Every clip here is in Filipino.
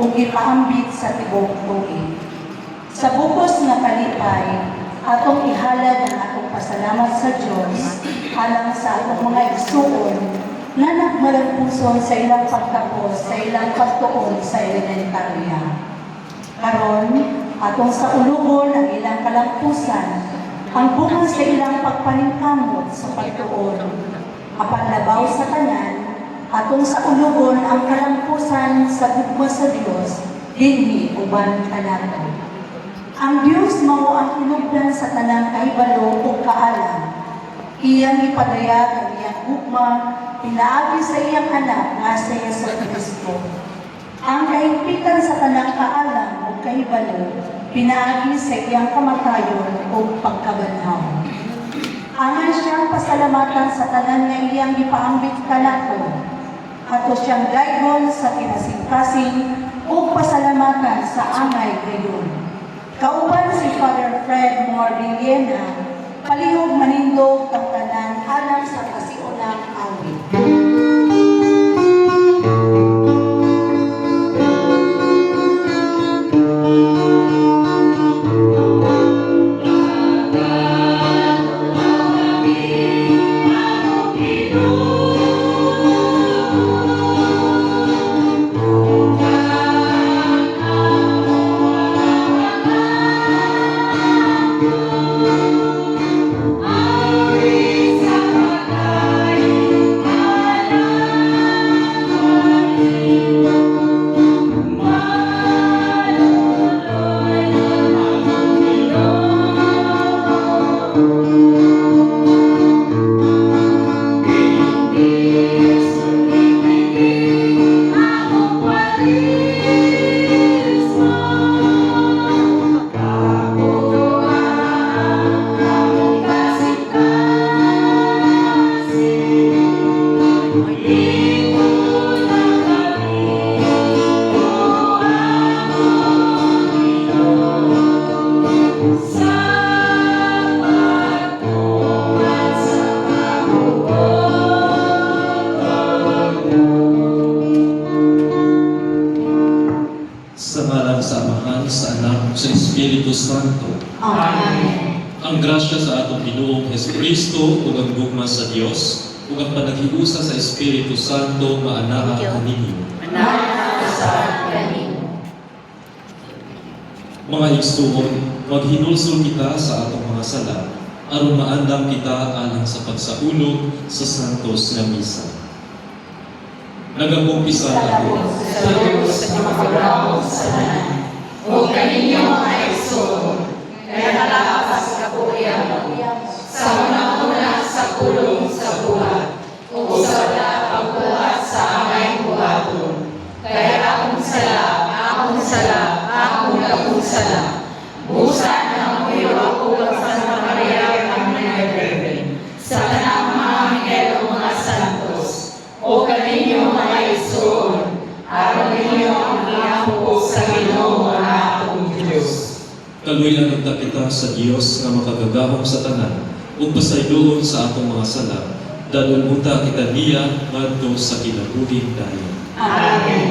ug ipaambit sa tibok tuig. Sa bukos nga kalipay, atong ihalad ang atong pasalamat sa Dios alang sa atong mga igsuon nga nagmalagpuson sa ilang pagtapos sa ilang pagtuon sa elementarya. Karon, atong sa ulugon ang ilang kalampusan, ang bunga sa ilang pagpaningkamot sa pagtuon. Apan labaw sa tanan, atong sa ulugon ang kalampusan sa gugma sa Dios, dinhi uban kanato. Ang Dios mao ang hinugdan sa tanang kahibalo ug kaalam. Iyang ipadayag ang iyang gugma pinaagi sa iyang anak nga sa Yesu Kristo. Ang kahigpitan sa tanang kaalam ug kahibalo pinaagi sa iyang kamatayon ug pagkabanhaw. Angan siyang pasalamatan sa tanan nga iyang gipaambit kanato. Ato siyang daygon sa kinasingkasing ug pasalamatan sa angay gayon. Kauban si Father Fred Mordillena, palihog manindog ang tanan alang sa kasiunang awit. Espiritu Santo. Amen. Ang grasya sa atong Ginoong Jesucristo ug ang gugma sa Dios ug ang panaghiusa sa Espiritu Santo maanaa kaninyo. Maanaa sa kaninyo. Mga igsuon, maghinulsol kita sa atong mga sala aron maandam kita alang sa pagsaulog sa santos nga misa. Nagakumpisa ako sa Diyos na makagawang sa tanan. O kaninyo mga igsoon, kaya nalakas kapuyan sa una-una sa pulong sa buhat, o sa wala pagbuhat sa amay buhaton. Kaya akong sala, akong sala. Busan ng muyo ako ang Santa Maria ang Nagre, sa kanang mga Miguel o mga santos, o kaninyo mga igsoon, aron ninyo ang ihambog sa Ginoo nga akong Diyos. Kaluilan ang kita sa Dios nga makagagahom sa tanan ug pasayloon sa atong mga sala. Dalon unta kita niya ngadto sa kinabuhing dayon. Amen.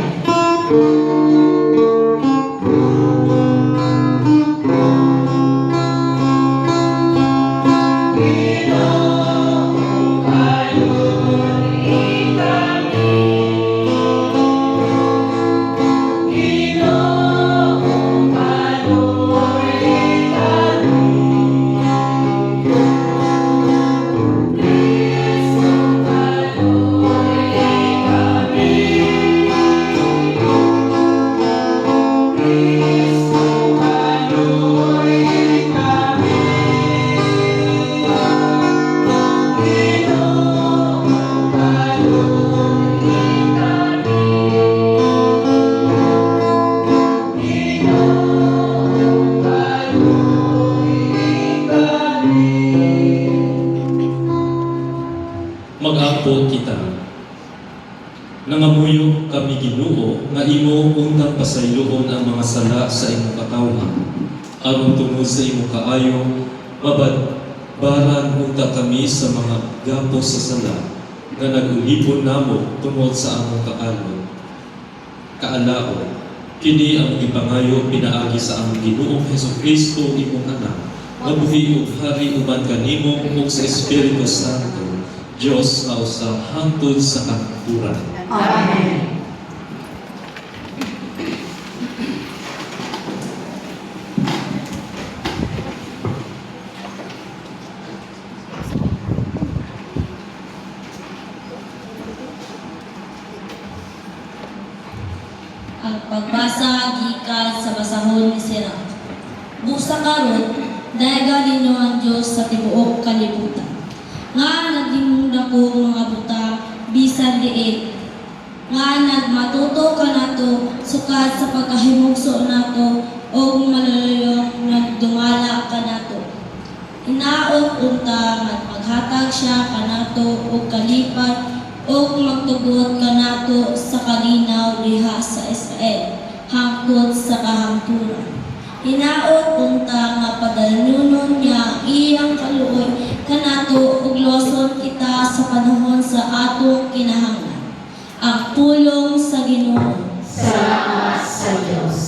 Mag-apo kita. Nangamuyo kami Ginoo nga imo untang pasayloon ang mga sala sa imong katawhan. Aron tungod sa imong kaayo, mabadbaran unta kami sa mga gapos sa sala nga nag-ulipon namo tungod sa among kaalon. Kaalaon, Kini ang ipangayo pinaagi sa ang Ginoong Hesukristo imong anak, mabuhi ug hari uban kanimo ug sa Espiritu Santo, Dios nga usa hangtod sa katuturan. Amen. Ang pagbasa gikan sa basahon ni Sira. Busa karon, dayagan ninyo ang Dios sa tibuok kalibutan. Nga naging dako mga buta bisan diin. Nga nagmatuto ka nato sukad sa pagkahimugso nato o malalayo nagdumala ka nato. Inaot unta nga maghatag siya kanato og kalipay o magtugot ka nato sa kalinaw diha sa Israel, hangtod sa kahangturan. Hinaot unta nga padalunon niya iyang kaluoy kanato ug loson kita sa panahon sa atong kinahanglan. Ang pulong sa Ginoo. Salamat sa Diyos.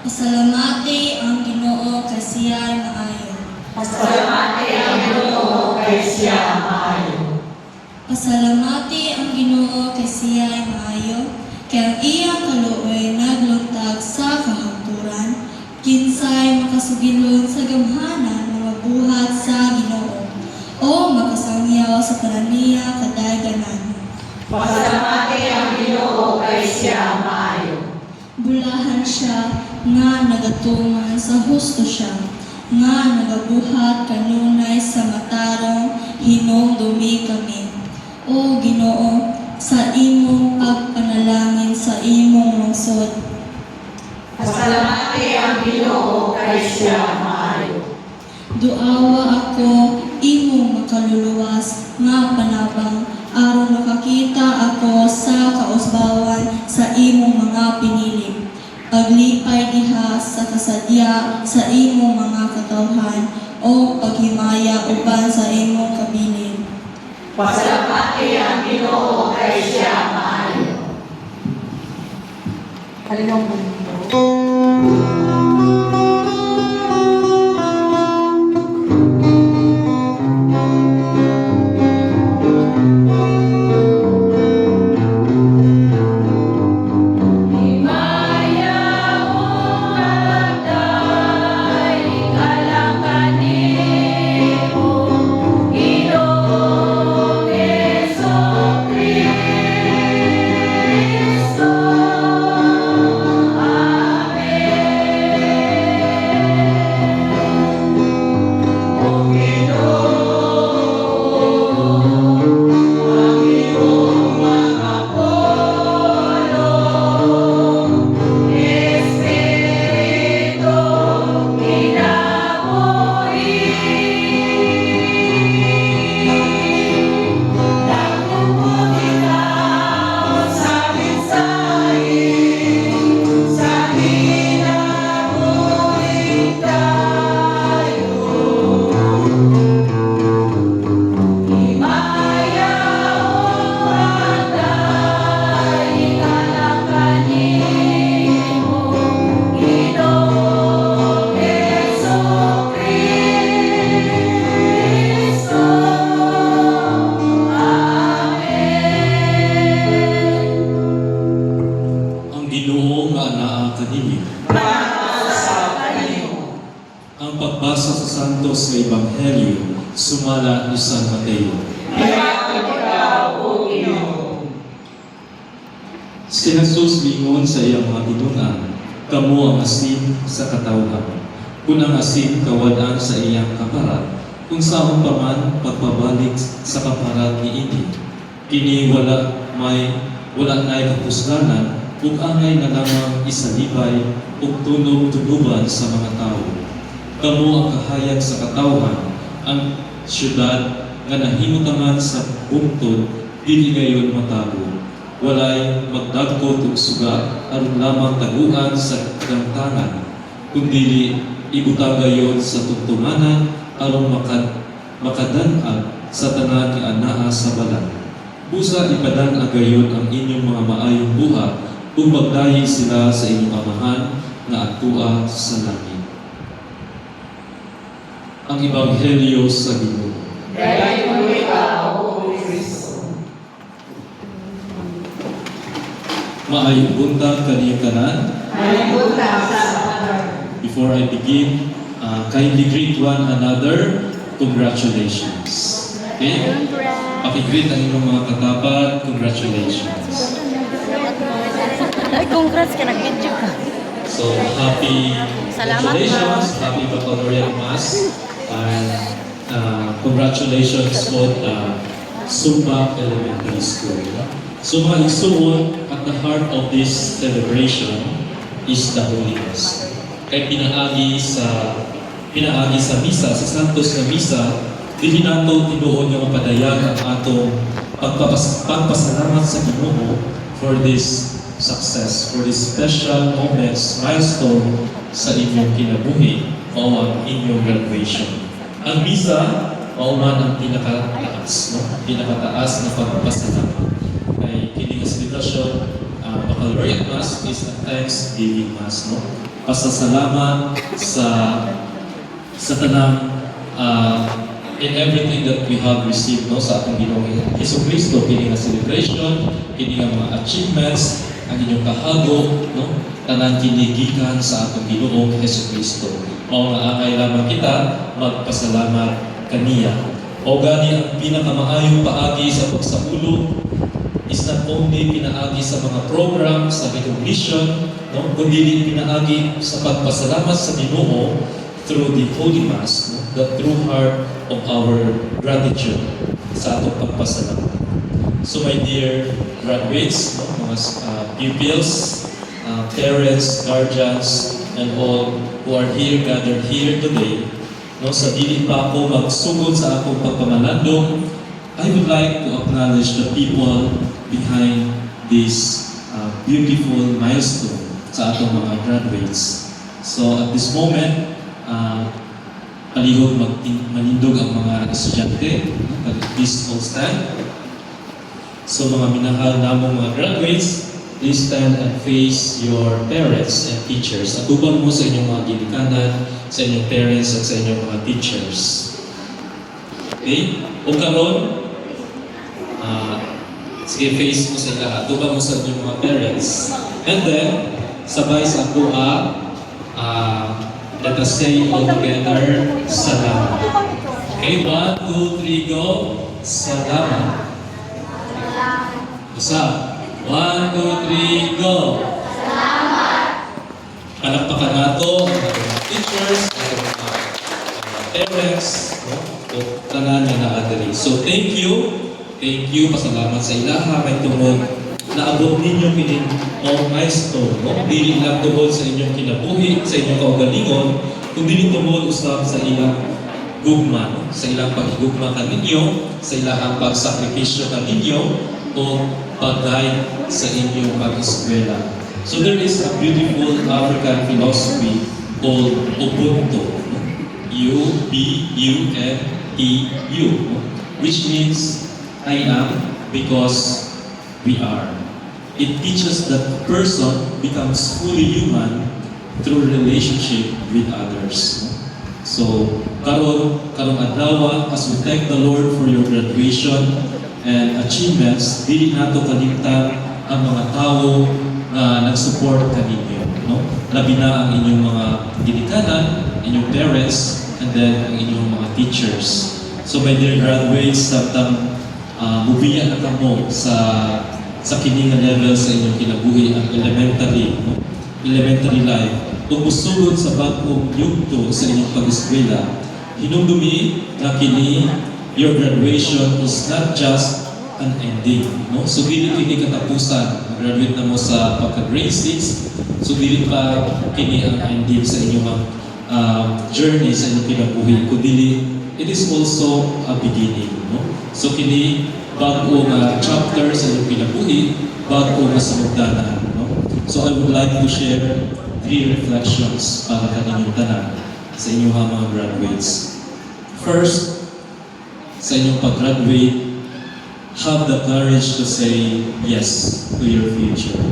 Pasalamati ang Ginoo kay siya'y maayo. Pasalamati ang Ginoo kay siya maayo. Pasalamati ang Ginoo kay siya'y maayo, kay ang iyang kaluoy naglungtag sa kahangturan, kinsay makasugilon sa gamhanan mga buhat sa Ginoo, o makasangyaw sa karaniya kadayganan. Pasalamati ang Ginoo kay siya maayo. Bulahan siya nga nagatungan sa husto siya, nga nagabuhat kanunay sa matarong hinumdumi kami. O Ginoo, sa imong pagpanalangin sa imong lungsod. Pasalamati ang Ginoo kay siya maayo. Duawa ako imong makaluluwas nga panabang aron makakita ako sa kausbawan sa imong mga pinili. Paglipay diha sa kasadya sa imong mga katawhan o paghimaya uban sa imong kabilin. Pasalamati ang Ginoo kay siya maayo. Kalinong mundo. Ang pagbasa sa Santos nga Ebanghelyo sumala ni San Mateo. Si Jesus lingon sa iyang mga tinunan, kamo ang asin sa katawhan. Kung ang asin kawadaan sa iyang kaparat, kung saan pa man pagpabalik sa kaparat ni ini, kini wala na'y kapusganan, ug angay na lamang isalibay ug tunog-tunuban sa mga tao. Kamo ang kahayag sa katawhan, ang syudad nga nahimutangan sa bungtod, dili gayon matago. walay magdagkot ug suga aron lamang taguan sa kagangtangan, kundi ibutang gayon sa tungtunganan aron makadan-ag sa tanan nga anaa sa balang. Busa ipadan-ag gayon ang inyong mga maayong buhat ug magdahi sila sa inyong amahan nga atua sa langit. Ang Ebanghelyo sa Ginoo. Maayong buntag kaniyong tanan. Before I begin, kindly greet one another. Congratulations. Okay? Pakigreet ang inyong mga katapat. Congratulations. Ay, congrats ka, nag-video ka. So, happy Salamat, congratulations, happy Baccalaureate Mass, and congratulations po Sumbak Elementary School. So mga igsoon, at the heart of this celebration is the Holy Mass. Kaya pinaagi sa misa, sa Santos na misa, dili nato tinuod nga mapadayag ang atong pagpasalamat sa Ginoo for this success, for this special moments, milestone sa inyong kinabuhi o ang inyong graduation. Ang misa, man ang pinakataas, no? Pinakataas na pagpapasalamat. Kay kining celebration, Baccalaureate Mass is a Thanksgiving Mass, no? Pasasalamat sa tanang in everything that we have received, no, sa atong Ginoong Jesucristo, kining celebration, kining mga achievements, ang inyong kahago, no, tanan kinigikan sa atong Ginoong Jesucristo. Mao nga angay lamang kita magpasalamat kaniya. O gani ang pinakamaayong paagi sa pagsaulog is not only pinaagi sa mga program sa recognition, no, kundi pinaagi sa pagpasalamat sa Ginoo through the Holy Mass, no, the true heart of our gratitude sa atong pagpasalamat. So my dear graduates, no, mga pupils, parents, guardians, and all who are here, gathered here today, no, sa dili pa ako magsugod sa akong pagpamalandong, I would like to acknowledge the people behind this beautiful milestone sa atong mga graduates. So at this moment, palihog manindog ang mga estudyante. Please all stand. So mga minahal namong mga graduates, please stand and face your parents and teachers. Atubang mo sa inyong mga ginikanan, sa inyong parents at sa inyong mga teachers. Okay? O karon, sige, face mo sa ila. Atubang mo sa inyong mga parents. And then, sabay sa kuha, let us say all together, salamat. Okay, 1, 2, 3, go. Salamat. Isa. 1, 2, 3, go. Salamat. Palakpakan nato ang ating teachers, ang mga parents, no? O tanan nga naadali. So thank you. Thank you. Pasalamat sa ilaha. May tungod naabot ninyo kining milestone, no? Dili lang tungod sa inyong kinabuhi, sa inyong kaugalingon, kundi tungod usab sa ilang gugma, no? Sa ilang paghigugma kaninyo, sa ilang pagsakripisyo kaninyo, o pag-guide sa inyong pag-eskwela. So there is a beautiful African philosophy called Ubuntu. U-B-U-N-T-U, which means I am because we are. It teaches that a person becomes fully human through relationship with others. So, karong adlaw, as we thank the Lord for your graduation and achievements, dili nato kalimtan ang mga tao na nag-support kaninyo, no? Labi na ang inyong mga ginikanan, inyong parents, and then ang inyong mga teachers. So my dear graduates, samtang mubiya na kamo sa kini nga level sa inyong kinabuhi ang elementary, no? Elementary life. Kung musugod sa bagong yugto sa inyong pag-eskwela, hinumdumi na kini your graduation is not just an ending, no? So dili kini katapusan. Graduate na mo sa pagka-grade 6, so dili pa kini ang ending sa inyong journey sa inyong kinabuhi, kundi it is also a beginning, no? So kini bago nga chapter sa inyong kinabuhi, bago nga samugdanan. No? So I would like to share 3 reflections para kaninyong tanan sa inyong mga graduates. First, sa inyong pag-graduate, have the courage to say yes to your future.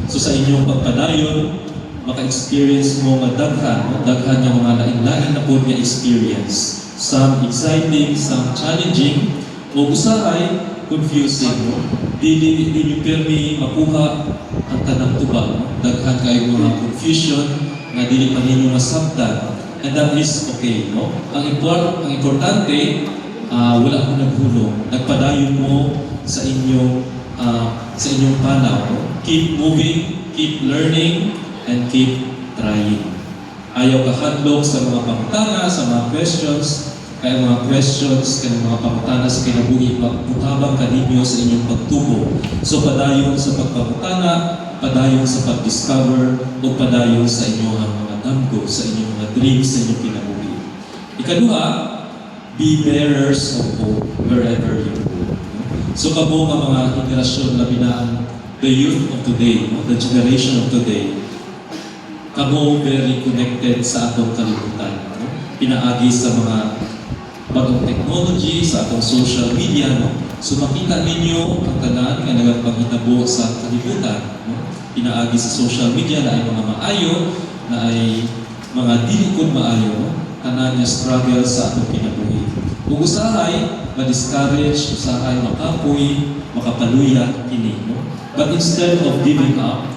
So sa inyong pagpadayon, maka-experience mo nga daghan nga mga lain-lain na po nga experience. Some exciting, some challenging, o usahay, confusing. No? Dili nyo pirmi makuha ang tanang tuba. No? Daghan kayo mga confusion nga dili pa ninyo masabtan. And that is okay. No? Ang importante, wala akong naghulong. Nagpadayon mo sa inyong panaw. No? Keep moving, keep learning, and keep trying. Ayaw kahadlok sa mga pangutana, sa mga questions, kaya mga questions, kaya mga pangutana sa kinabuhi, magbutabang kaninyo sa inyong pagtubo. So padayon sa pagpangutana, padayon sa pag-discover, o padayon sa inyong mga damgo, sa inyong mga dreams, sa inyong kinabuhi. Ikaduha, be bearers of hope wherever you go. So kamo nga mga henerasyon labi na the youth of today, the generation of today, kamo very connected sa atong kalibutan. Pinaagi sa mga bagong technology, sa atong social media. So makita ninyo ang tanan nga nagpangitabo sa kalibutan. Pinaagi sa social media na ay mga maayo, na ay mga dili kun maayo, tanan nga struggle sa atong kinabuhi. Ug usahay ma-discourage, usahay makapoy, makapaluya kini. But instead of giving up,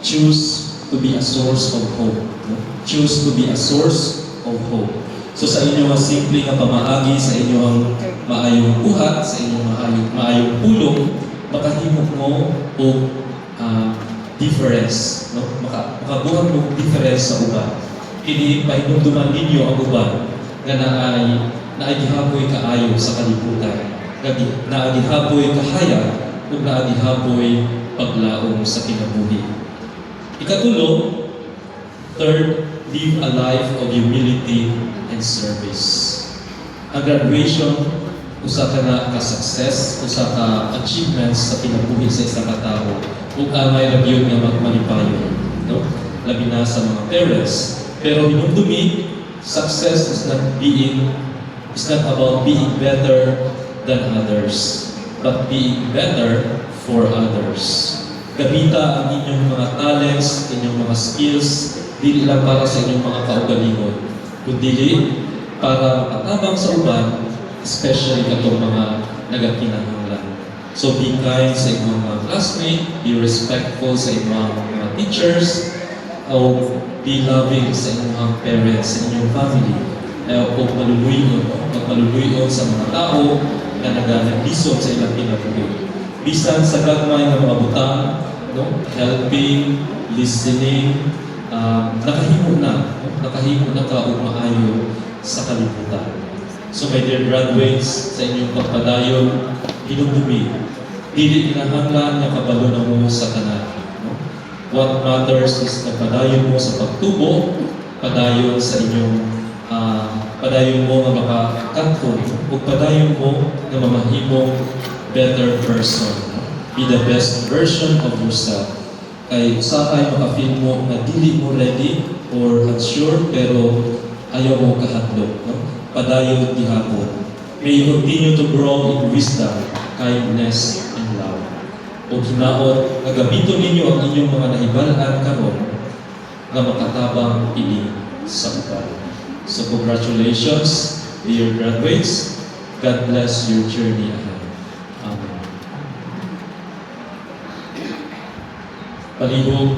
choose to be a source of hope. Choose to be a source of hope. So sa inyong simple nga pamaagi, sa inyong maayong buhat, sa inyong maayong pulong, makahimok mo o difference. Makabuhat mo difference sa uban. Kini pahinumduman ninyo ang uban nga naagihapoy kaayo sa kalibutan, naagihapoy kahaya, o naagihapoy paglaom sa kinabuhi. Ikatulo, third, live a life of humility and service. Ang graduation, usa ka na ka-success, usa ka achievements sa kinabuhi sa isang katao, ug may rabiyon nga magmalipayon. No? Labi na sa mga parents. Pero hinumdumi, success is not about being better than others, but being better for others. Gamita ang inyong mga talents, inyong mga skills, dili lang para sa inyong mga kaugalingon, kundi para makatabang sa uban, especially katong mga nagakinahanglan. So be kind sa inyong mga classmates, be respectful sa inyong mga teachers, o be loving sa inyong mga parents, sa inyong family, o magmaluluyon sa mga tao na naglisod sa ilang kinabuhi. Bisan sa gagmay ng mga butang, helping, listening, nakahimo na ka o maayo sa kalibutan. So my dear graduates, sa inyong pagpadayon, hinumdumi, dili kinahanglan nga kabalo na mo sa tanan. What matters is na padayon mo sa pagtubo, padayon sa inyong padayon mo nga makakantong, o padayon mo nga mamahimong better person. Be the best version of yourself. Kay usahay makafeel mo na dili mo ready or unsure, pero ayaw mo kahadlok. Padayon gihapon. May you continue to grow in wisdom, kindness, and love. O hinaot, nagamiton ninyo ang inyong mga nahibalaan karon nga makatabang ini sa uban. So congratulations, dear graduates. God bless your journey ahead. Amen. Palihog.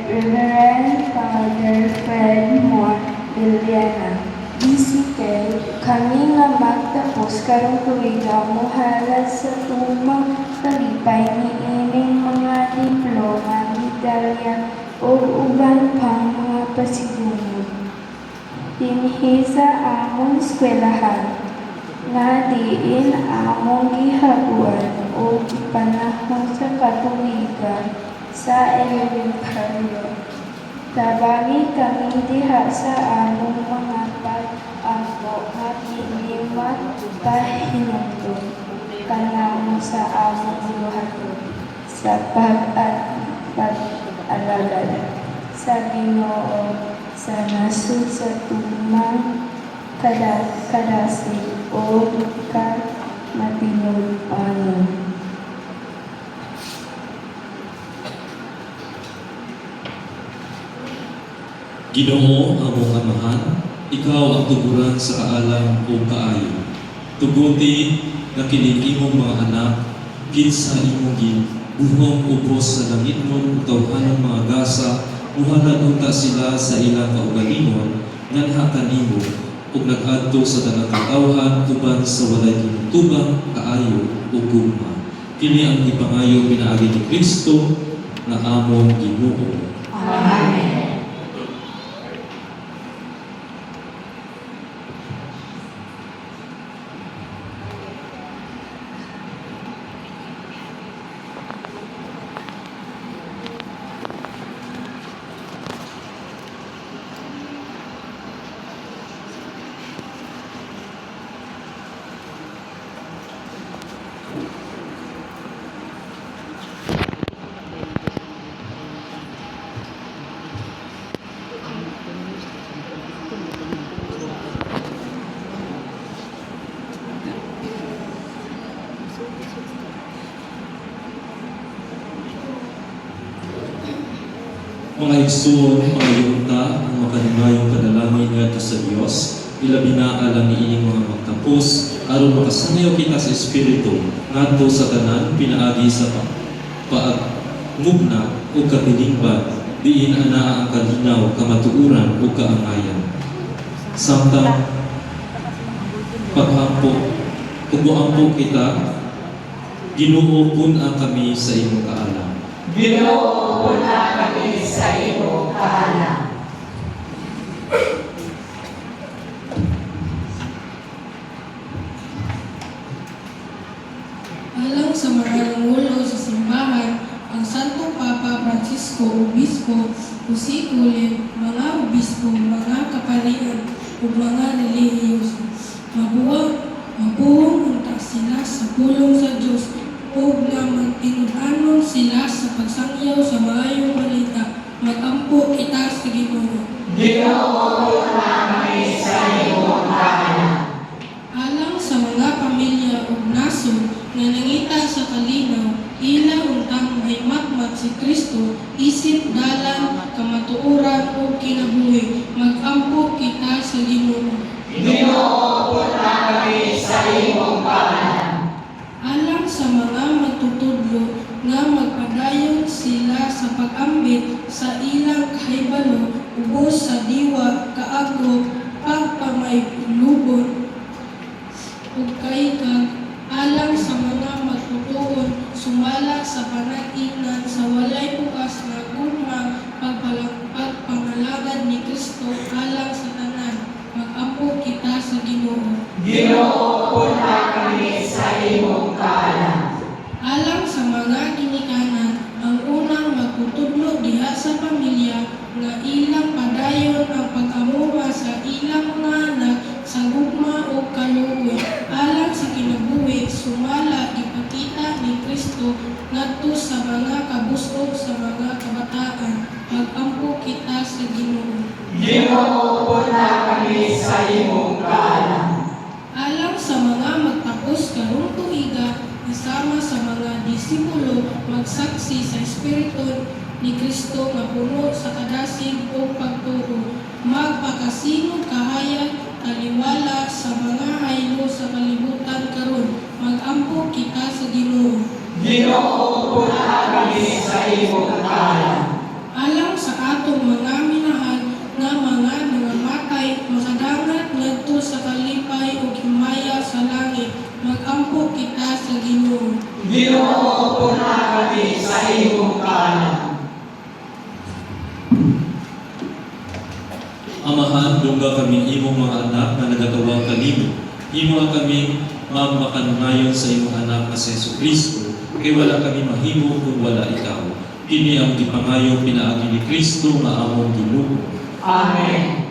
Reverend Father Fred Moore Villena, DCK, kami nga magtapos karong tuiga muhalad sa tumang talipay ni ining mga diploma ni Magdalena ug uban pang mga pasigungod. Dinhi sa among eskwelahan nga diin among gihabuan og panahon sa katuigan sa elementaryo. Tabangi kami diha sa among mga pag-ampo nga kini magpahinumdum kanamo sa among buhaton sa pag-alagad sa Ginoo sa nasud sa tumang kadasig o matinud-anon. Ginoo among amahan, ikaw ang tuguran sa kaalam o kaayo. Tuguti na kining imong mga anak, kinsa imong buhong ubos sa langit mo tawhanang mga gasa, muhalad unta sila sa ilang kaugalingon, nganha kanimo, ug nag-adto sa tanang katawhan uban sa walay tinutubang kaayo ug gugma. Kini ang ipangayo pinaagi ni Kristo na among Ginoo. Amen. Mga igsoon, mga yunta, ang makalimayong kadalangin ngadto sa Dios, ilabi na alang niining mga magtapos, aron makasangayo kita sa Espiritu, ngadto sa tanan pinaagi sa paagmugna o kabilingban, diin ana ang kalinaw, kamatuuran o kaangayan. Samtang paghampo, ubuampo kita, Ginoo pun-a kami sa imong kaalam. Ginoo, una kami sa imo kaalam. Alang sa mga nangulo sa simbahan, ang Santo Papa Francisco, Obispo, Kusikulen, mga obispo, mga kapalian, o mga relihiyoso. Mabuhong unta sila sa pulong sa Diyos o nga magtinud-anon sila sa pagsangyaw sa maayong balita. Mag-ampo kita sa Ginoo. Ginoo, una kami sa imo kaalam. Alang sa mga pamilya o nasod na nangita sa kalinaw, ila untang may matmat si Kristo, isip dalan, kamatuoran o kinabuhi, mag-ampo kita sa Ginoo. Ginoo, una kami sa imo kaalam. Alang sa mga magtutudlo nga magpadayon sila sa pag-ambit sa ilang kahibalo, ubos sa diwa, kaagro, pagpamaylubon, ug kaykag, alang sa mga magtutuon, sumala sa panag-ingnan sa walay bukas na gugma, pagpangalagad ni Kristo alang sa tanan, mag-ampo kita sa Ginoo. Ginoo, una kami sa imo kaalam. Alang sa mga ginikanan, ang unang magtutudlo diha sa pamilya nga ilang padayon ang pag-amuha sa ilang mga anak sa gugma o kaluoy. Alang sa kinabuhi, sumala ipakita ni Kristo ngadto sa mga kabusog sa mga kabataan. Mag-ampo kita sa Ginoo. Ginoo, una kami sa imo kaalam. Alang sa mga magtapos karong tuiga, kasama sa mga disipulo, magsaksi sa Espiritu ni Kristo nga puno sa kadasig o pagtuo, magpakasinong kahayag, taliwala sa mga haylo sa kalibutan karon, mag-ampo kita sa Ginoo. Ginoo, una kami sa imo kaalam. Alang sa atong mga minahal nga mga nangamatay, makadangat ngadto sa kalipay o himaya sa langit, mag-ampo kita sa Ginoo. Ginoo, una kami sa imo kaalam. Amahan, dungga kami imong mga anak na nagatawag kanimo. Imo kami magmakanungayon sa imong anak na si Jesucristo, kay wala kami mahimo kung wala ikaw. Kini ang gipangayo pinaagi ni Kristo nga among Ginoo. Amen.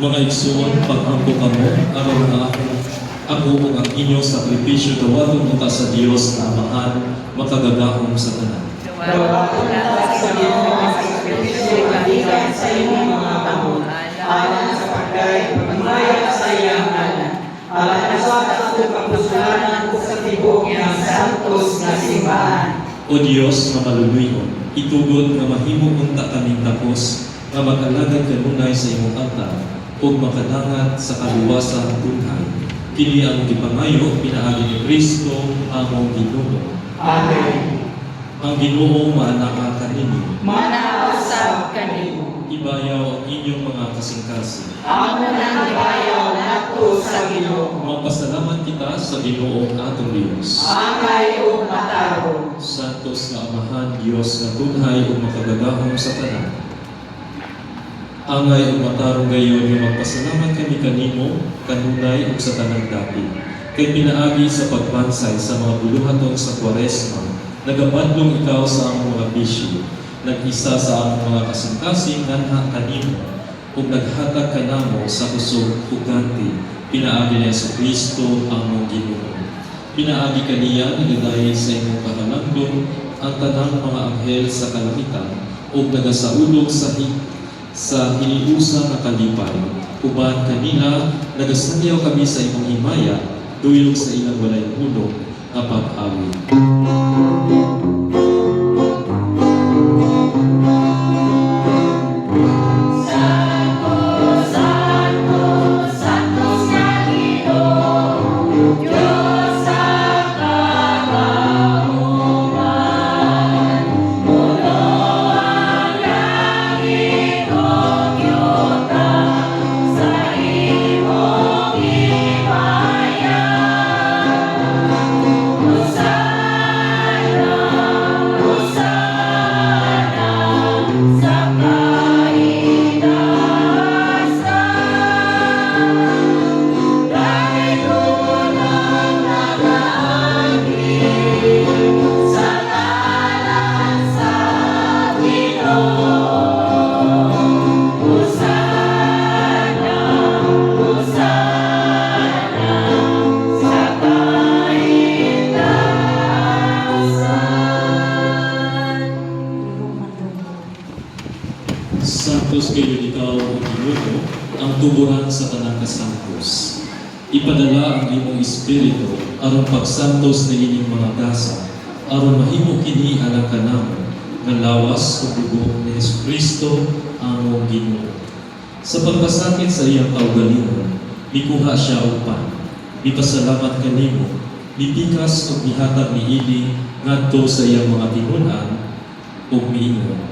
Mga igsuon, pag-ampo kamo, araw na ako ug ang inyong sakripisyo dawaton mo sa Dios na Amahan, makagagahom sa tanan. Dawaton na sa Ginoo ang sakripisyo kanilang sa imong mga kamot, alang sa pagkay pagmayag sa iyang ngalan. Alang sa atong kapusulanan ug sa tibuok niyang santos nga simbahan. O Dios nga maluluyon, itugod nga mahimo unta kaming tapos nga mag-alagad kanunay sa imong altar ug makadangat sa kaluwasang tunhay. Kini ang gipangayo pinaagi ni Kristo among Ginoo. Amen. Ang Ginoo maanaa kanimo. Manausab kanimo. Ibayaw ang inyong mga kasing-kasing. Amo nang ibayaw nato sa Ginoo. Magpasalamat kita sa Ginoo atong Dios. Angay ug matarong. Santos nga Amahan, Dios nga tunhay ug makagagahom sa tanan. Angay ug matarong gayon nga magpasalamat kami kanimo kanunay ug sa tanang dapit. Kay pinaagi sa pagbansay sa mga buluhaton sa Kwaresma, nagabadlong ikaw sa among mga bisyo, nag-isa sa among mga kasing-kasing nganha kanimo, ug naghatag kanamo sa kusog ug ganti, pinaagi ni Jesucristo ang among Ginoo. Pinaagi kaniya nilagay sa imong kahalangdong ang tanang mga anghel sa kalangitan, ug nagasaulog sa hiniusa nga kalipay. Uban kanina, nagasanyaw kami sa imong himaya, duyog sa ilang walay hulog nga pag-awit. Santos kayo ikaw, O Ginoo, ang tuburan sa tanang kasantos. Ipadala ang imong Espiritu aron pagsantos na ining mga dasa, aron mahimo kini alang kanamo nga lawas ug dugo ni Jesucristo ang among Ginoo. Sa pagpasakit sa iyang kaugalingon, mikuha siya og pan. Mipasalamat kanimo, mipikas ug mihatag niini ngadto sa iyang mga tinunan ug miingon.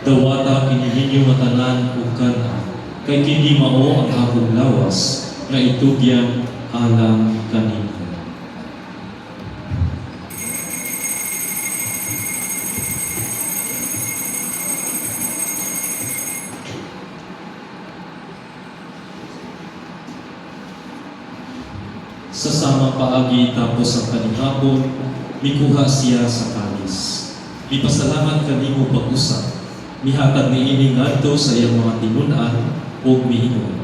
Dawata kini ninyo matanan ug kana, kay kini mao ang akong lawas nga itugyan alang kanimo. Sa samang paagi tapos ang kanihapon, mikuha siya sa kalis. Mipasalamat kanimo pag-usap, mihatag niini ngadto sa iyang mga tinunan ug miingon.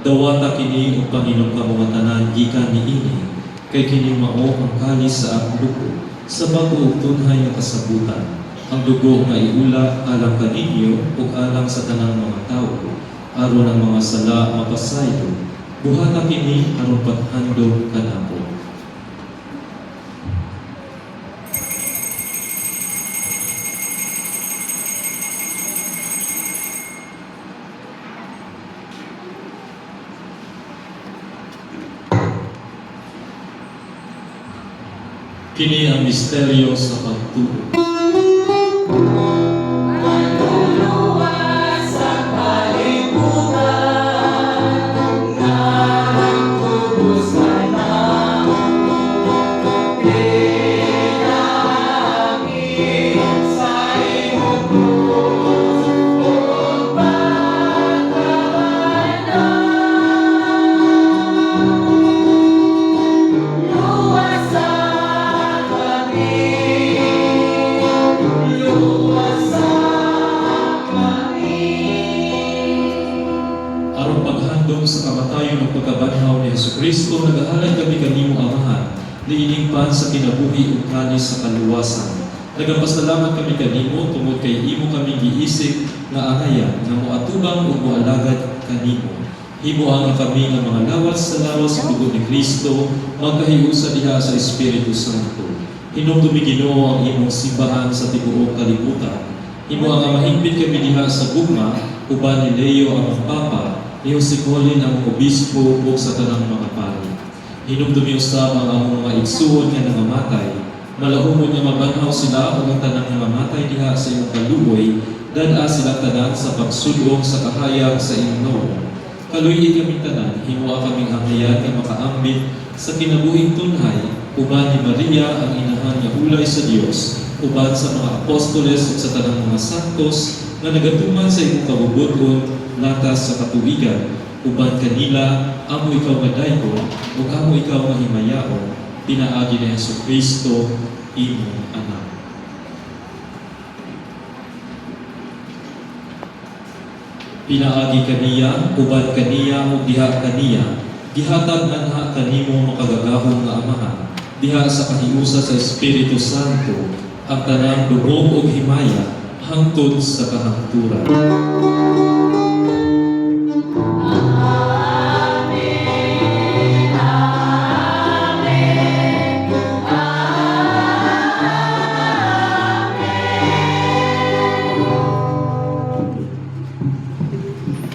Dawata kini ug Panginoon ka mga tanan gikan niini, kay kini mao ang kalis sa akong dugo, sa bago ug tunhay nga kasabutan. Ang dugo nga iula alang kaninyo ug alang sa tanang mga tawo, aron ang mga sala mapasayo. Buhata kini aron paghandog kanako. Kini ang misteryo sa pagtuo. Aron paghandog sa kamatayon ng pagkabanhaw ni Jesucristo, nagahalad kami kanimo Amahan, niining pan sa kinabuhi ug kanis sa kaluwasan. Nagapasalamat kami kanimo tungod kay imo kami giisip nga angayan nga moatubang ug moalagad kanimo. Himuan nga kami nga mga lawas sa lawas sa dugo ni Kristo, magkahiusa diha sa Espiritu Santo. Hinumdumi Ginoo ang imong simbahan sa tibuok kalibutan. Imo ang mahigpit kami diha sa gugma, uban ni Leo ang Papa, ni Jose Colin ang obispo ug sa tanang mga pari. Hinumdumi usab ang among mga igsuon nga nangamatay. Malahumon nga mabanhaw sila ug ang tanang nangamatay diha sa imong kaluoy, dad-a sila tanan sa pagsudong sa kahayag sa imong. Kaluy kami tanan, himua kaming anghayan nga makaambit sa kinabuhing tunhay, uban ni Maria ang inahan nga ulay sa Dios, uban sa mga apostoles ug sa tanang mga santos, nga nagatuman sa imong kabubuton latas sa katuigan, uban kanila amo ikaw nga dayon ug amo ikaw nga himayaon, pinaagi ni Jesucristo imong anak. Pinaagi kaniya, uban kaniya ug diha kaniya, gihatag anha kanimo makagagahom nga amahan, diha sa kahiusa sa Espiritu Santo, ang tanang lubong ug himaya hangtod sa kahangturan.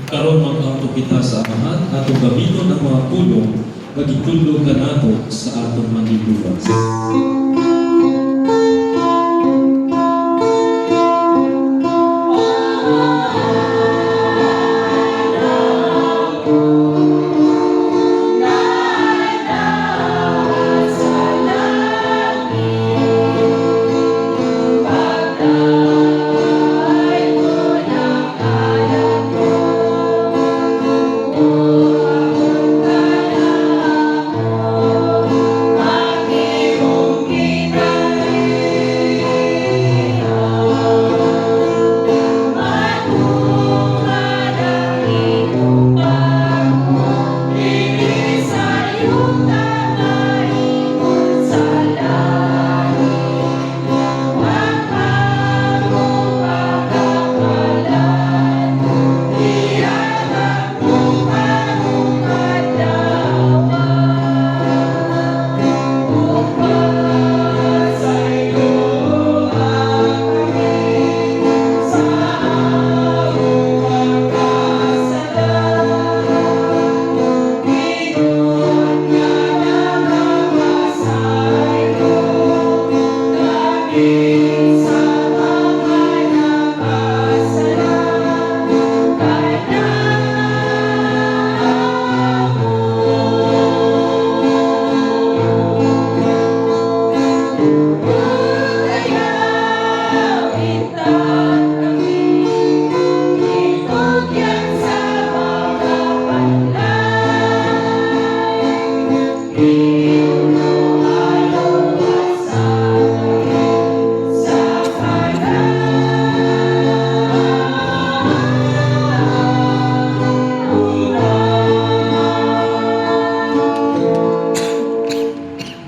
Karon mag-auto kita sa amahan atong gamiton ang mga pulong nga gitudlo kanato sa atong manliluwas.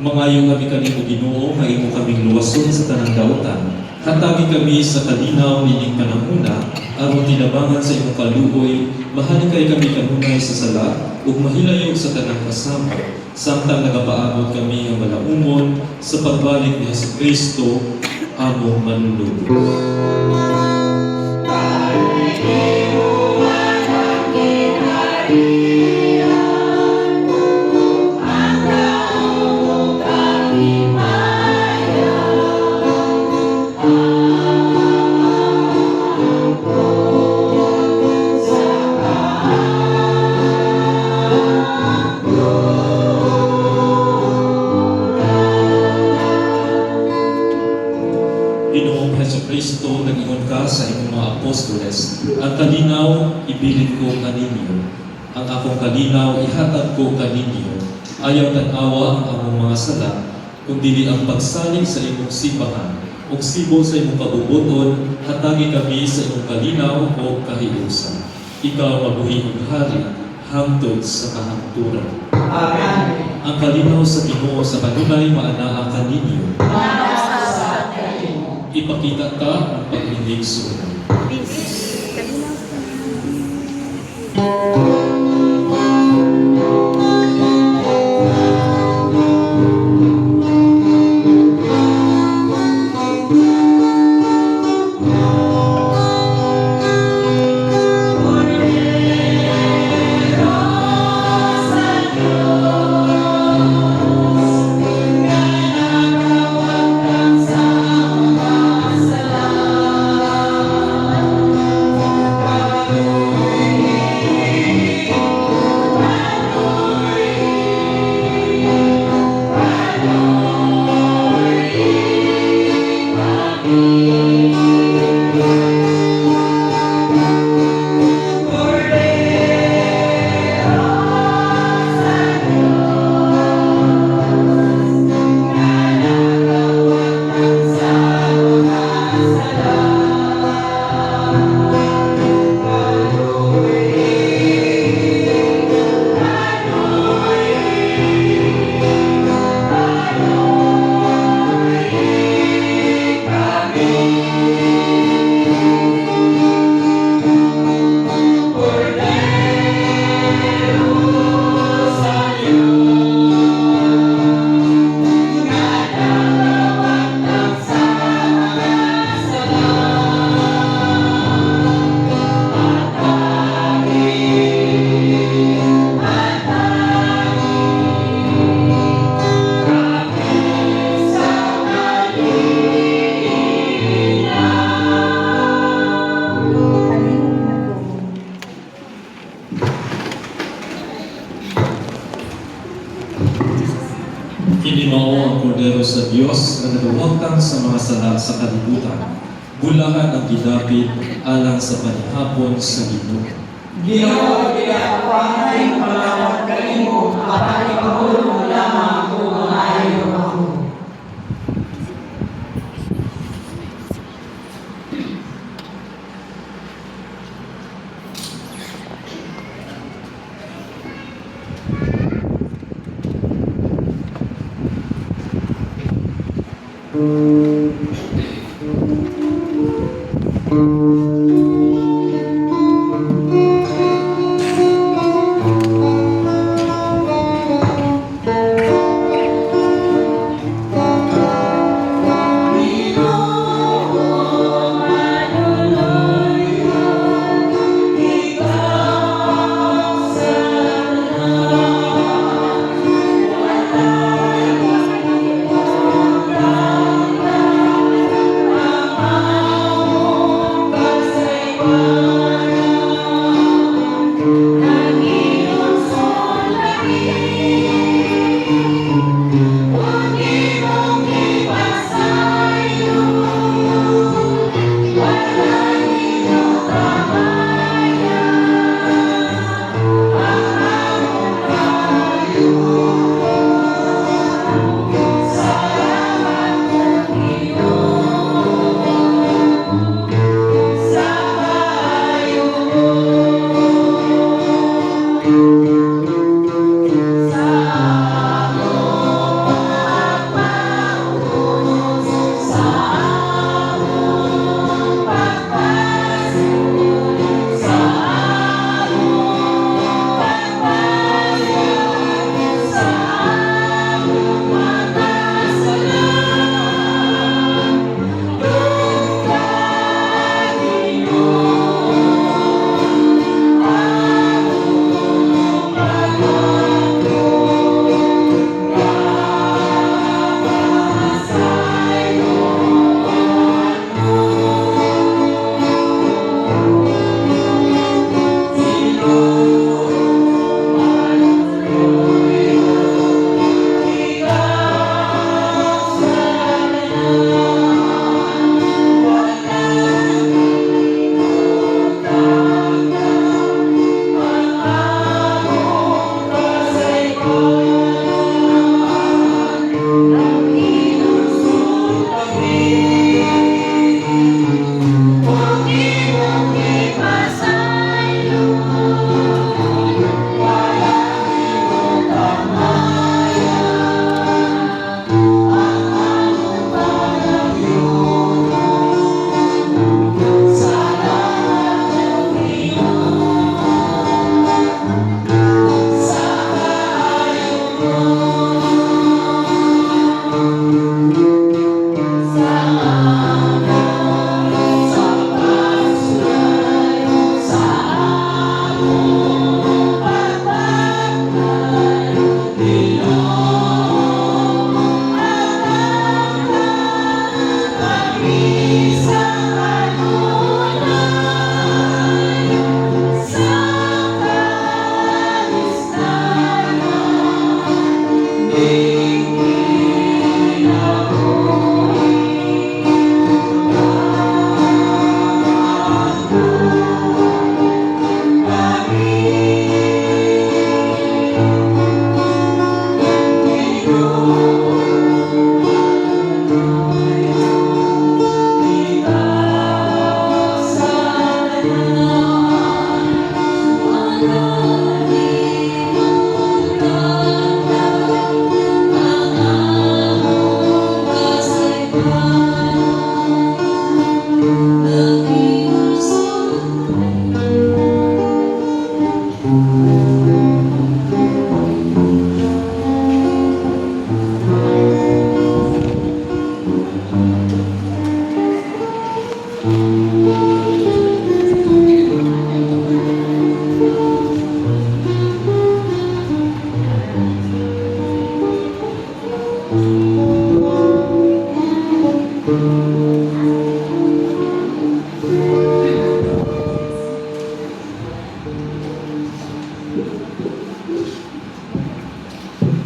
Mangayo kami kanimo Ginoo nga imo kaming luwason sa tanang daotan. Hatagi kami sa kalinaw nining panahuna aron tinabangan sa imong kaluoy, mahali kay kami kanunay sa sala ug mahilayo sa tanang kasama. Samtang nagapaabot kami ang malaumon sa pagbalik ni Jesucristo among manlulubos. Ginoong Jesucristo, nag-ingon ka sa imong mga apostoles, ang kalinaw ibilin ko kaninyo, ang akong kalinaw ihatag ko kaninyo. Ayaw tan-awa ang among mga sala, kung dili ang pagsalig sa imong sipahan, ug sibo sa imong kabubuton, hatagi kami sa imong kalinaw o kahiusa. Ikaw mabuhi ug hari, hangtod sa kahangturan. Amen. Ang kalinaw sa Ginoo sa kanunay maanaa kaninyo. Ipakita ka ang paghilig sunod. Hinimao ang kordero sa Diyos na nagawagtang sa mga sala sa kalibutan. Bulahan ang gidapit alang sa panihapon sa Ginoo. Ginoo, ginaapanay, malawat kanimo, apan ipahul mo lamang kung maayo ako.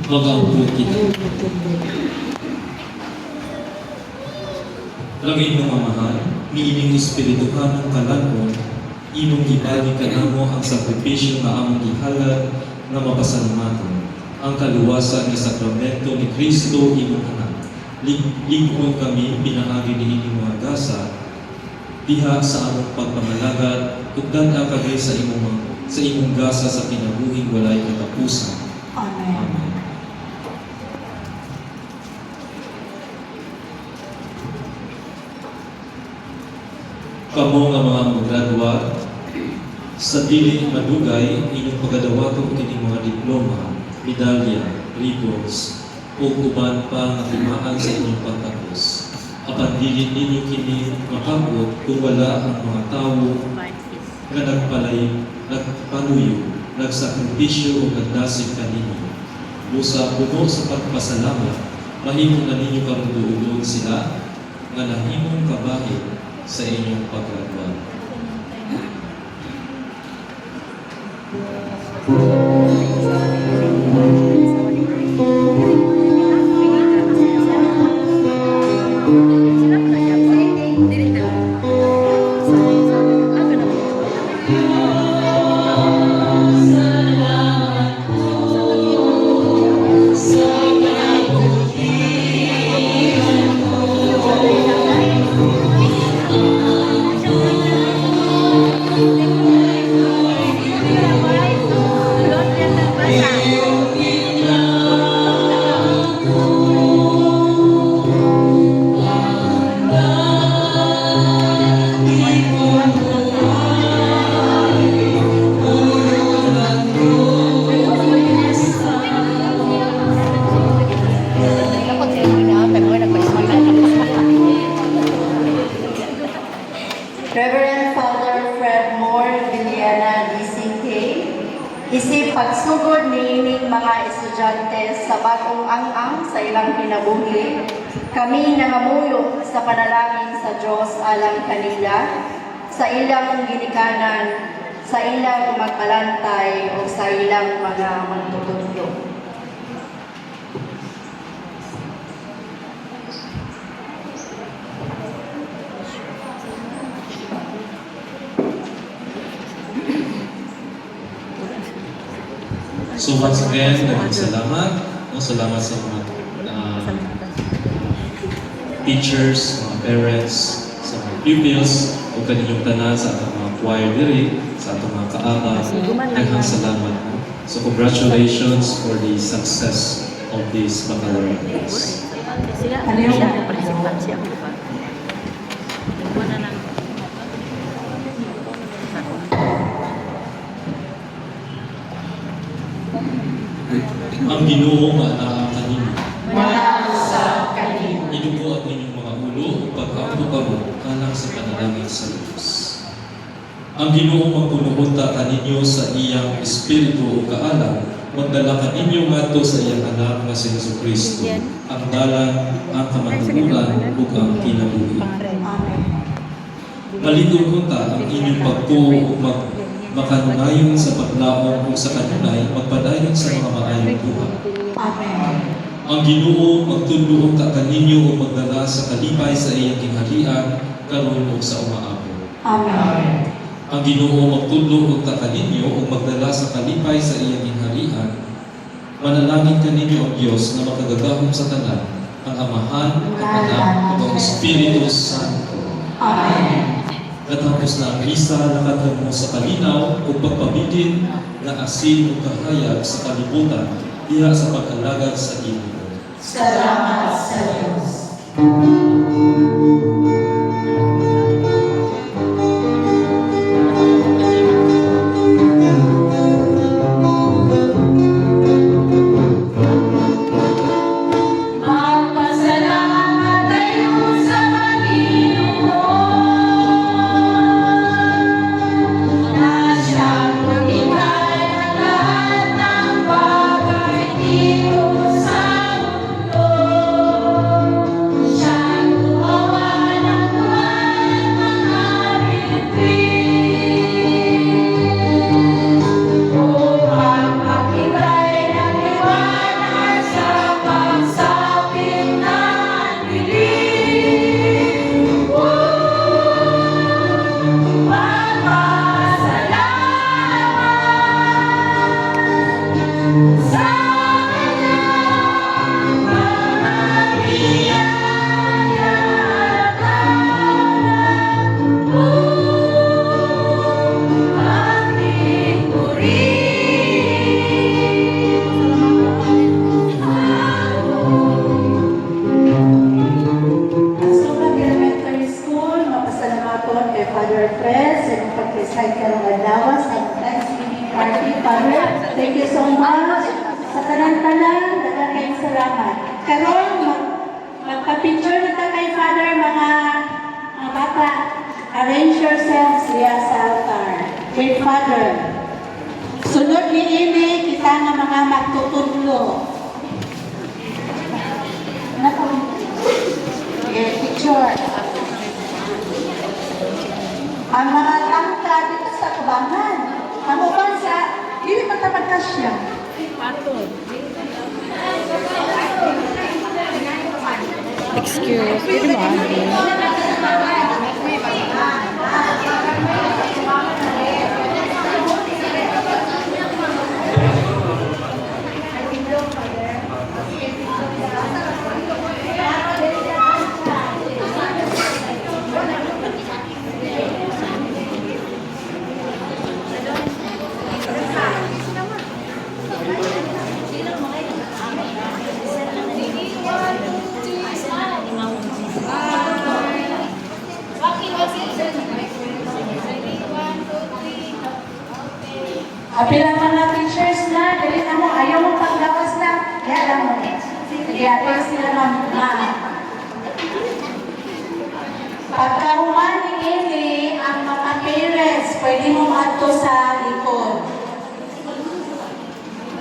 Mag-ampun kita. Langit ng Amahan, niining espirituhan ng kalanon, imong ibalik kanamo ang sakripisyo nga among gihalad nga mapasalamatan. Ang kaluwasan nga sakramento ni Kristo imong anak. Ligon kami pinaagi ni inyong mga gasa, diha sa among pagpamalagad, ugdan kami sa imong gasa sa kinabuhing walay katapusan. Amen. Kamo nga mga magradwa, sa dili madugay inyong pagadawato kini mga diploma, medalya, ribbons, o uban pa nga timaan sa inyong pagtapos. Apan dili ninyo kini makabot kung wala ang mga tawo nga nagpanuyo, nagsakripisyo o nagdasig kaninyo. Busa puno sa pagpasalamat, mahimo na ninyo karundulon sila nga nahimong kabahid sa inyong pagradwa. Reverend Father Fred Moore Villana, DCK, isip pagsugod niining mga estudyante sa bagong ang-ang sa ilang kinabuhi, kami nangamuyo sa panalangin sa Diyos alang kanila, sa ilang ginikanan, sa ilang magbalantay o sa ilang mga magtutudlo. So once again, salamat. Salamat sa mga teachers, mga parents, sa mga pupils, o kaninyong tanan sa atong mga choir diri, sa atong mga kaama. Daghang salamat. So congratulations for the success of this baccalaureate course. Ang Ginoo nga kanino. Sa kanino. Idugo ang inyong mga ulo o pag-ampo kamo kalang sa panalangin sa Diyos. Ang Ginoo magpunuhunta kaninyo sa iyang espiritu o kaalam, magdala kaninyo ngadto sa iyang anak nga si Jesucristo, ang dalan, ang kamatuguran ug ang kinabuhi. Amen. Maligon hunta ang inyong pagtuo ug makanunayon sa paglaom ug sa kanunay magpadayon sa mga maayong buhat. Amen. Ang Ginoo magtudlo ka kaninyo o magdala sa kalipay sa iyang kingharian karon ug sa umaabot. Amen. Ang Ginoo magtudlo ka kaninyo o magdala sa kalipay sa iyang kingharian. Manalangin kaninyo ang Dios na makagagahom sa tanan, ang Amahan, ang Anak, ug ang Espiritu Santo. Amen. Natapos na ang misa, nakatamo sa kalinaw o pagpabilin na asin o kahayag sa kalibutan diha sa pagkalagad sa Ginoo. Salamat sa Diyos. Siyang gumawa Thank you so much. Sa tanan-tanan, daghang kayong salamat. Karon magpa-picture na ta kay Father, mga bata. Arrange yourselves diya sa altar. With Father. Sunod niini kita nga mga magtutudlo. Sige, picture. Ang mga tangka dito sa kubangan. Ang uban sa, hindi matapagkas siya. Excuse, pwede mo ano? Apilang mga teachers na, dali na mo, ayaw mo paglawas na, kaya lang mo. Kaya sila ma. Pagka humani ini, ang mga parents, pwede mo ato sa